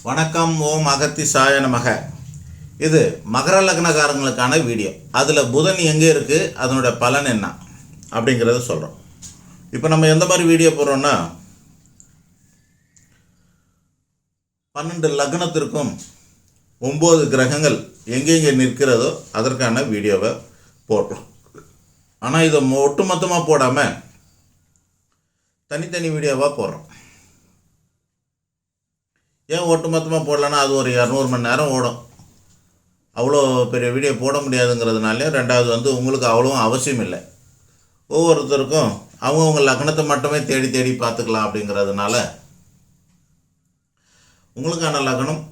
வணக்கம். ஓம் அகத்திசாய நமக. இது மகர லக்னக்காரங்களுக்கான வீடியோ. அதில் புதன் எங்கே இருக்குது, அதனுடைய பலன் என்ன அப்படிங்கிறத சொல்கிறோம். இப்போ நம்ம எந்த மாதிரி வீடியோ போடுறோன்னா, 12 லக்னத்திற்கும் 9 கிரகங்கள் எங்கெங்கே நிற்கிறதோ அதற்கான வீடியோவை போடுறோம். ஆனால் இதை ஒட்டுமொத்தமாக போடாமல் தனித்தனி வீடியோவாக போடுறோம். ஏன் ஒட்டுமொத்தமாக போடலன்னா அது ஒரு 200 மணி நேரம் ஓடும். அவ்வளோ பெரிய வீடியோ போட முடியாதுங்கிறதுனால, ரெண்டாவது உங்களுக்கு அவ்வளோவும் அவசியம் இல்லை. ஒவ்வொருத்தருக்கும் அவங்கவுங்க லக்னத்தை மட்டுமே தேடி தேடி பார்த்துக்கலாம். அப்படிங்கிறதுனால உங்களுக்கான லக்னம்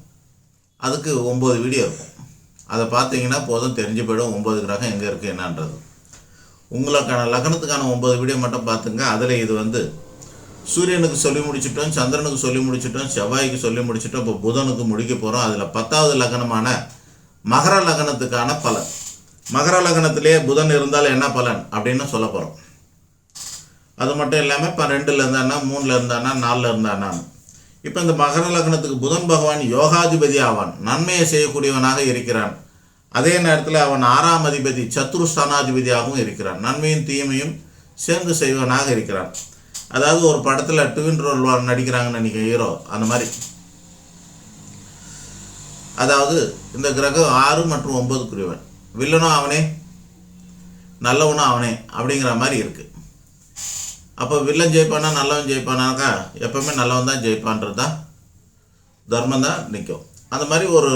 அதுக்கு 9 வீடியோ இருக்கும். அதை பார்த்தீங்கன்னா போதும், தெரிஞ்சு போய்டும் 9 கிரகம் எங்கே இருக்குது என்னன்றது. உங்களுக்கான லக்னத்துக்கான 9 வீடியோ மட்டும் பார்த்துங்க. அதில் இது சூரியனுக்கு சொல்லி முடிச்சிட்டோம், சந்திரனுக்கு சொல்லி முடிச்சிட்டோம், செவ்வாய்க்கு சொல்லி முடிச்சிட்டோம். இப்போ புதனுக்கு முடிக்க போகிறோம். அதில் 10வது லக்னமான மகர லக்னத்துக்கான பலன். மகர லக்னத்திலே புதன் இருந்தால் என்ன பலன் அப்படின்னு சொல்ல போகிறோம். அது மட்டும் இல்லாமல் இப்போ 2ல் இருந்தானா, 3ல் இருந்தானா, 4ல் இருந்தானா. இப்போ இந்த மகர லக்னத்துக்கு புதன் பகவான் யோகாதிபதி ஆவான், நன்மையை செய்யக்கூடியவனாக இருக்கிறான். அதே நேரத்தில் அவன் 6ஆம் அதிபதி சத்துருஸ்தானாதிபதியாகவும் இருக்கிறான், நன்மையும் தீமையும் சேர்ந்து செய்வனாக இருக்கிறான். அதாவது ஒரு படத்தில் ட்வின் ரோல் நடிக்கிறாங்கன்னு நினைக்கிற ஹீரோ, அந்த மாதிரி. அதாவது இந்த கிரகம் 6 மற்றும் 9 வில்லனும் அவனே, நல்லவனும் அவனே அப்படிங்கிற மாதிரி இருக்குது. அப்போ வில்லன் ஜெயிப்பானா நல்லவன் ஜெயிப்பானாக்கா, எப்பவுமே நல்லவன் தான் ஜெயிப்பான்றது தான், தர்மம் தான் நிற்கும். அந்த மாதிரி ஒரு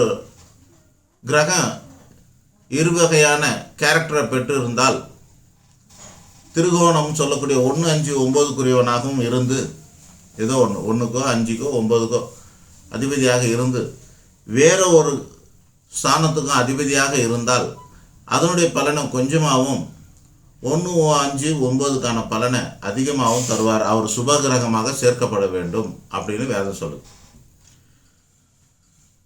கிரகம் இருவகையான கேரக்டரை பெற்று இருந்தால், திருகோணம் சொல்லக்கூடிய 1, 5, 9 இருந்து, ஏதோ 1க்கோ 5க்கோ 9க்கோ அதிபதியாக இருந்து வேற ஒரு ஸ்தானத்துக்கும் அதிபதியாக இருந்தால் அதனுடைய பலனை கொஞ்சமாகவும் 1, 5, 9க்கான பலனை அதிகமாகவும் தருவார். அவர் சுபகிரகமாக சேர்க்கப்பட வேண்டும் அப்படின்னு வேதம் சொல்லுது.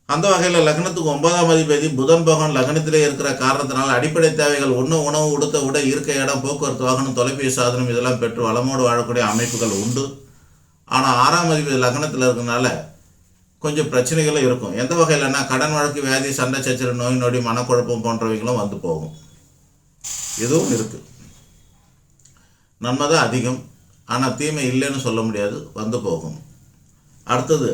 அந்த வகையில் லக்னத்துக்கு 9ஆம் அதிபதி புதன் பகவான் லக்னத்திலே இருக்கிற காரணத்தினால் அடிப்படை தேவைகள் உணவு, உடுத்த உடை, இருக்க இடம், போக்குவரத்து வாகனம், தொலைபேசி சாதனம் இதெல்லாம் பெற்று வளமோடு வாழக்கூடிய அமைப்புகள் உண்டு. ஆனால் 6ஆம் அதிபதி லக்னத்தில் இருக்கிறதுனால கொஞ்சம் பிரச்சனைகளும் இருக்கும். எந்த வகையிலன்னா, கடன் வழக்கு, வியாதி, சண்டை சச்சரவு, நோய் நொடி, மனக்குழப்பம் போன்றவைகளும் வந்து போகும். இதுவும் இருக்குது. நன்மை தான் அதிகம், ஆனால் தீமை இல்லைன்னு சொல்ல முடியாது, வந்து போகும். அடுத்தது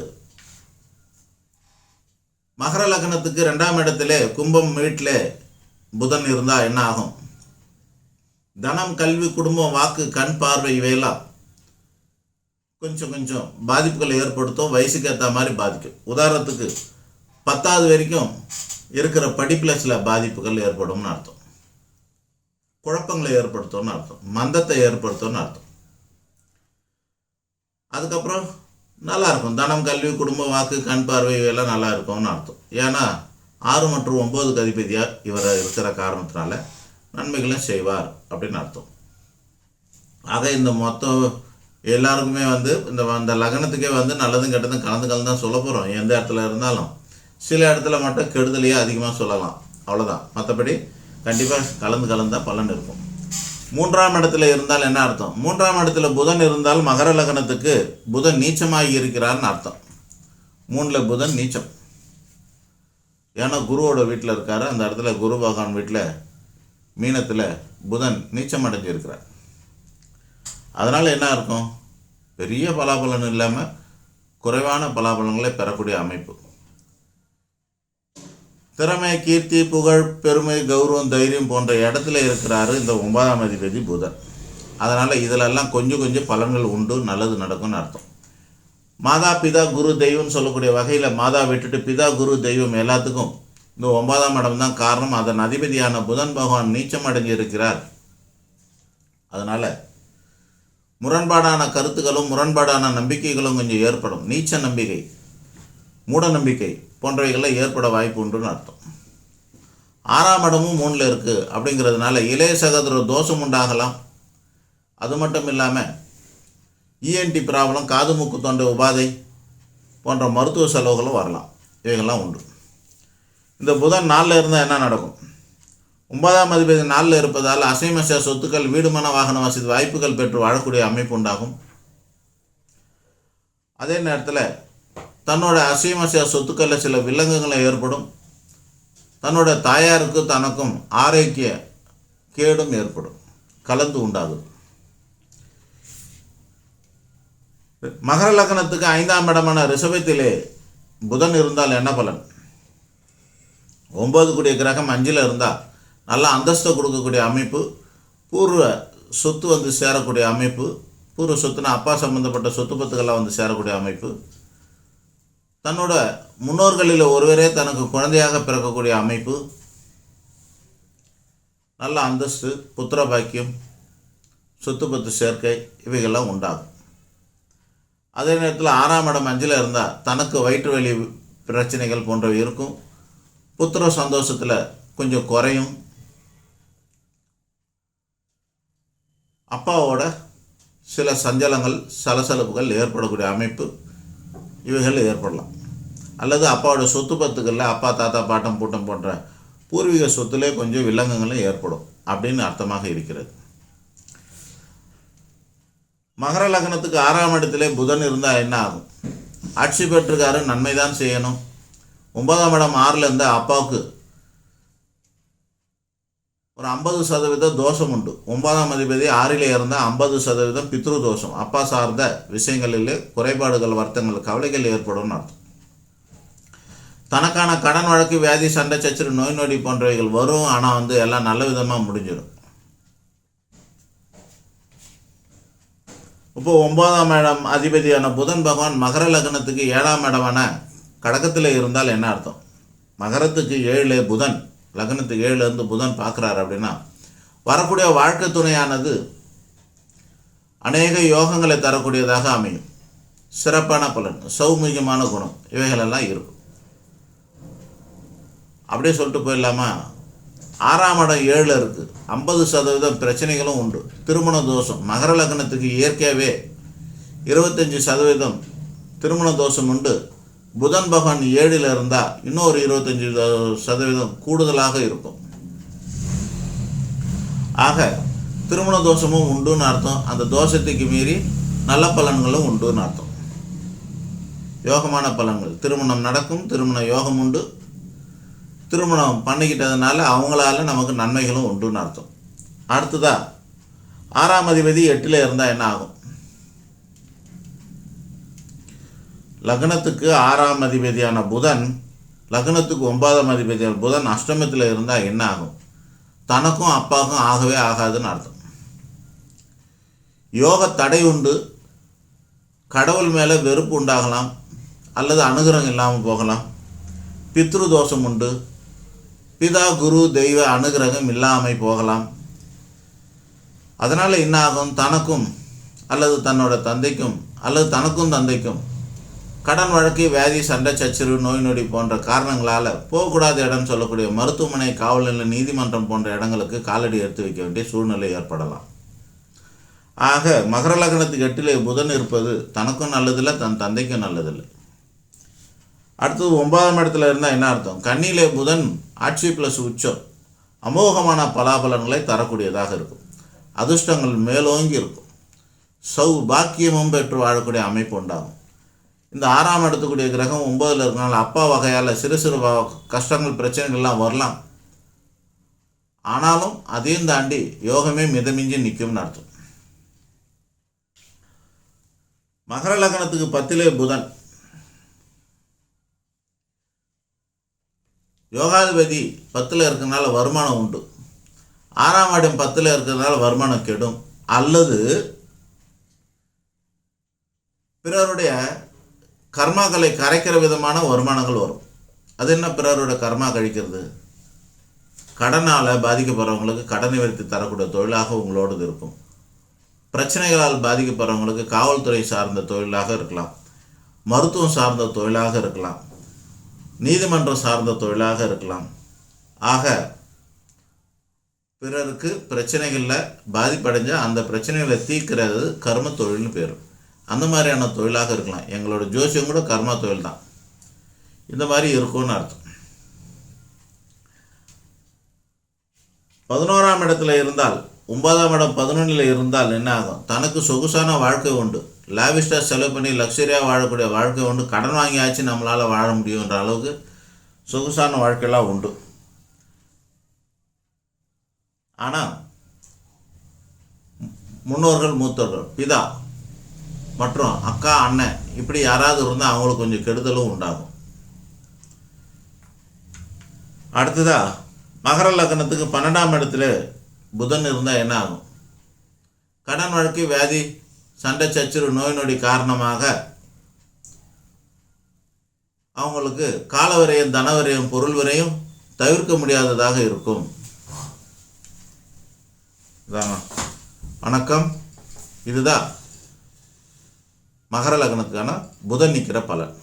மகர லக்னத்துக்கு 2ஆம் இடத்துல கும்பம் வீட்டில் புதன் இருந்தால் என்ன ஆகும்? தனம், கல்வி, குடும்பம், வாக்கு, கண் பார்வை இவையெல்லாம் கொஞ்சம் பாதிப்புகளை ஏற்படுத்தும். வயசுக்கு ஏற்ற மாதிரி பாதிக்கும். உதாரணத்துக்கு 10வது வரைக்கும் இருக்கிற படிப்பில் சில பாதிப்புகள் ஏற்படும்னு அர்த்தம். குழப்பங்களை ஏற்படுத்தும்னு அர்த்தம். மந்தத்தை ஏற்படுத்தும்னு அர்த்தம். அதுக்கப்புறம் நல்லா இருக்கும். தனம், கல்வி, குடும்பம், வாக்கு, கண் பார்வை எல்லாம் நல்லா இருக்கும்னு அர்த்தம். ஏன்னா 6 மற்றும் 9க்கு அதிபதியாக இவர் இருக்கிற காரணத்தினால நன்மைகளும் செய்வார் அப்படின்னு அர்த்தம். ஆக இந்த மொத்தம் எல்லாருக்குமே இந்த லக்னத்துக்கே நல்லதும் கெட்டதும் கலந்து தான் சொல்ல போகிறோம். எந்த இடத்துல இருந்தாலும் சில இடத்துல மட்டும் கெடுதலையே அதிகமாக சொல்லலாம், அவ்வளோதான். மற்றபடி கண்டிப்பாக கலந்து தான் பலன் இருக்கும். 3ஆம் இடத்துல இருந்தால் என்ன அர்த்தம்? 3ஆம் இடத்துல புதன் இருந்தால் மகர லக்னத்துக்கு புதன் நீச்சமாகி இருக்கிறார்னு அர்த்தம். 3ல் புதன் நீச்சம். ஏன்னா குருவோட வீட்டில் இருக்காரு. அந்த இடத்துல குரு பகவான் வீட்டில் மீனத்தில் புதன் நீச்சம் அடைஞ்சிருக்கிறார். அதனால் என்ன இருக்கும்? பெரிய பலாபலன் இல்லாமல் குறைவான பலாபலன்களை பெறக்கூடிய அமைப்பு. திறமை, கீர்த்தி, புகழ், பெருமை, கௌரவம், தைரியம் போன்ற இடத்துல இருக்கிறாரு இந்த 9ஆம் அதிபதி புதன். அதனால் இதிலெல்லாம் கொஞ்சம் பலன்கள் உண்டு, நல்லது நடக்கும்னு அர்த்தம். மாதா, பிதா, குரு, தெய்வம்னு சொல்லக்கூடிய வகையில் மாதா விட்டுட்டு பிதா, குரு, தெய்வம் எல்லாத்துக்கும் இந்த 9ஆம் இடம் தான் காரணம். அதன் அதிபதியான புதன் பகவான் நீச்சம் அடைஞ்சிருக்கிறார். அதனால் முரண்பாடான கருத்துக்களும் முரண்பாடான நம்பிக்கைகளும் கொஞ்சம் ஏற்படும். நீச்ச நம்பிக்கை, மூட நம்பிக்கை போன்றவைகளில் ஏற்பட வாய்ப்பு உண்டுன்னு அர்த்தம். 6ஆம் இடமும் 3ல் இருக்குது அப்படிங்கிறதுனால இளைய சகோதர தோஷம் உண்டாகலாம். அது மட்டும் இல்லாமல் இஎன்டி ப்ராப்ளம், காது மூக்கு தொண்டை உபாதை போன்ற மருத்துவ செலவுகளும் வரலாம். இவைகள்லாம் உண்டு. இந்த புதன் 4ல் இருந்தால் என்ன நடக்கும்? 9ஆம் அதிபதி 4ல் இருப்பதால் அசைமச சொத்துக்கள், வீடுமன வாகன வசதி வாய்ப்புகள் பெற்று வாழக்கூடிய அமைப்பு உண்டாகும். அதே நேரத்தில் தன்னோட அசைவசைய சொத்துக்களில் சில வில்லங்கங்களை ஏற்படும். தன்னோட தாயாருக்கு தனக்கும் ஆரோக்கிய கேடும் ஏற்படும், கலந்து உண்டாகும். மகர லக்னத்துக்கு 5ஆம் இடமான ரிஷபத்திலே புதன் இருந்தால் என்ன பலன்? 9 கூடிய கிரகம் 5ல் இருந்தால் நல்ல அந்தஸ்தை கொடுக்கக்கூடிய அமைப்பு, பூர்வ சொத்து வந்து சேரக்கூடிய அமைப்பு, பூர்வ சொத்துனா அப்பா சம்பந்தப்பட்ட சொத்து பத்துக்கெல்லாம் வந்து சேரக்கூடிய அமைப்பு, தன்னோட முன்னோர்களில் ஒருவரே தனக்கு குழந்தையாக பிறக்கக்கூடிய அமைப்பு, நல்ல அந்தஸ்து, புத்திர பாக்கியம், சொத்து பத்து சேர்க்கை இவைகள்லாம் உண்டாகும். அதே நேரத்தில் 6ஆம் இடம் 5ல் இருந்தால் தனக்கு வயிற்று வலி பிரச்சனைகள் போன்றவை இருக்கும். புத்திர சந்தோஷத்தில் கொஞ்சம் குறையும். அப்பாவோட சில சஞ்சலங்கள் சலசலப்புகள் ஏற்படக்கூடிய அமைப்பு இவைகள் ஏற்படலாம். அல்லது அப்பாவோட சொத்து பத்துக்களில் அப்பா தாத்தா பாட்டம் பூட்டம் போன்ற பூர்வீக சொத்துலே கொஞ்சம் வில்லங்கங்களும் ஏற்படும் அப்படின்னு அர்த்தமாக இருக்கிறது. மகர லக்னத்துக்கு 6ஆம் இடத்திலே புதன் இருந்தால் என்ன ஆகும்? ஆட்சி பெற்றிருக்காரு, நன்மை தான் செய்யணும். 9ஆம் இடம் 6ல் இருந்தால் அப்பாவுக்கு ஒரு 50% தோஷம் உண்டு. 9ஆம் அதிபதி 6ல் இருந்தால் 50% பித்ரு தோஷம், அப்பா சார்ந்த விஷயங்களிலே குறைபாடுகள், வருத்தங்கள், கவலைகள் ஏற்படும் அர்த்தம். தனக்கான கடன் வழக்கு, வியாதி, சண்டை சச்சரவு, நோய் நொடி போன்றவைகள் வரும். ஆனால் எல்லாம் நல்ல விதமாக முடிஞ்சிடும். இப்போ 9ஆம் இடம் அதிபதியான புதன் பகவான் மகர லக்னத்துக்கு 7ஆம் இடமான கடகத்தில் இருந்தால் என்ன அர்த்தம்? மகரத்துக்கு 7 புதன், லக்னத்துக்கு 7 புதன் பார்க்குறாரு அப்படின்னா வரக்கூடிய வாழ்க்கை துணையானது அநேக யோகங்களை தரக்கூடியதாக அமையும். சிறப்பான பலன், சௌமிகமான குணம் இவைகளெல்லாம் இருக்கும். அப்படியே சொல்லிட்டு போயிடலாமா? 6ஆம் இடம் 7ல் இருக்குது, 50% பிரச்சனைகளும் உண்டு. திருமண தோஷம், மகர லக்னத்துக்கு இயற்கையாகவே 25% திருமண தோஷம் உண்டு. புதன் பகவான் 7ல் இருந்தால் இன்னொரு 25% கூடுதலாக இருக்கும். ஆக திருமண தோஷமும் உண்டுன்னு அர்த்தம். அந்த தோஷத்துக்கு மீறி நல்ல பலன்களும் உண்டுன்னு அர்த்தம். யோகமான பலன்கள், திருமணம் நடக்கும், திருமண யோகம் உண்டு. திருமணம் பண்ணிக்கிட்டதுனால அவங்களால நமக்கு நன்மைகளும் உண்டுன்னு அர்த்தம். அடுத்ததா 6ஆம் அதிபதி 8ல் இருந்தால் என்ன ஆகும்? லக்னத்துக்கு 6ஆம் அதிபதியான புதன், லக்னத்துக்கு 9ஆம் அதிபதியான புதன் அஷ்டமத்தில் இருந்தால் என்ன ஆகும்? தனக்கும் அப்பாவுக்கும் ஆகவே ஆகாதுன்னு அர்த்தம். யோக தடை உண்டு. கடவுள் மேலே வெறுப்பு உண்டாகலாம், அல்லது அனுகிரகம் இல்லாமல் போகலாம். பித்ரு தோஷம் உண்டு. பிதா குரு தெய்வ அனுகிரகம் இல்லாமல் போகலாம். அதனால் என்ன ஆகும்? தனக்கும் அல்லது தன்னோட தந்தைக்கும் அல்லது தனக்கும் தந்தைக்கும் கடன் வழக்கு, வியாதி, சண்டை சச்சரவு, நோய் நொடி போன்ற காரணங்களால் போகக்கூடாத இடம் சொல்லக்கூடிய மருத்துவமனை, காவல் நிலையம், நீதிமன்றம் போன்ற இடங்களுக்கு காலடி எடுத்து வைக்க வேண்டிய சூழ்நிலை ஏற்படலாம். ஆக மகர லக்னத்துக்கு 8ல் புதன் இருப்பது தனக்கும் நல்லதில்லை, தன் தந்தைக்கும் நல்லதில்லை. அடுத்தது 9ஆம் இடத்துல இருந்தால் என்ன அர்த்தம்? கன்னியிலே புதன் ஆட்சி ப்ளஸ் உச்சம் அமோகமான பலாபலன்களை தரக்கூடியதாக இருக்கும். அதிர்ஷ்டங்கள் மேலோங்கி இருக்கும். பாக்கியமும் பெற்று வாழக்கூடிய அமைப்பு உண்டாகும். இந்த 6ஆம் இடத்துக்குரிய கிரகம் 9ல் இருக்கனால அப்பா வகையால் சிறு சிறு கஷ்டங்கள், பிரச்சனைகள்லாம் வரலாம். ஆனாலும் அதையும் தாண்டி யோகமே மிதமிஞ்சி நிற்கும்னு அர்த்தம். மகர லக்னத்துக்கு 10லே புதன், யோகாதிபதி 10ல் இருக்கிறதுனால வருமானம் உண்டு. 6ஆம் இடம் 10ல் இருக்கிறதுனால வருமானம் கெடும். அல்லது பிறருடைய கர்மாக்களை கரைக்கிற விதமான வருமானங்கள் வரும். அது என்ன பிறருடைய கர்மா கழிக்கிறது? கடனால் பாதிக்கப்படுறவங்களுக்கு கடன் நிவர்த்தி தரக்கூடிய தொழிலாக உங்களோடது இருக்கும். பிரச்சனைகளால் பாதிக்கப்படுறவங்களுக்கு காவல்துறை சார்ந்த தொழிலாக இருக்கலாம், மருத்துவம் சார்ந்த தொழிலாக இருக்கலாம், நீதிமன்றம் சார்ந்த தொழிலாக இருக்கலாம். ஆக பிறருக்கு பிரச்சனைகளில் பாதிப்படைஞ்சால் அந்த பிரச்சனைகளை தீர்க்கிறது கர்ம தொழில்னு பேர். அந்த மாதிரியான தொழிலாக இருக்கலாம். எங்களோட ஜோசியம் கூட கர்ம தொழில் தான். இந்த மாதிரி இருக்கும்னு அர்த்தம். 11ஆம் இடத்துல இருந்தால், 9ஆம் இடம் 11ல் இருந்தால் என்ன ஆகும்? தனக்கு சொகுசான வாழ்க்கை உண்டு. லாவிஷ்டாக செலவு பண்ணி லக்ஸரியாக வாழக்கூடிய வாழ்க்கை உண்டு. கடன் வாங்கியாச்சு நம்மளால் வாழ முடியுன்ற அளவுக்கு சொகுசான வாழ்க்கையெல்லாம் உண்டு. ஆனால் முன்னோர்கள், மூத்தோர்கள், பிதா மற்றும் அக்கா, அண்ணன் இப்படி யாராவது இருந்தால் அவங்களுக்கு கொஞ்சம் கெடுதலும் உண்டாகும். அடுத்ததாக மகர லக்னத்துக்கு 12ஆம் இடத்துல புதன் இருந்தால் என்ன ஆகும்? கடன் வழக்கு, வியாதி, சண்டை சச்சரவு, நோய் நொடி காரணமாக அவங்களுக்கு கால விரயம், தன விரயம், பொருள் விரயம் தவிர்க்க முடியாததாக இருக்கும். வணக்கம். இதுதான் மகர லக்னத்துக்கான புதன் நிற்கிற பலன்.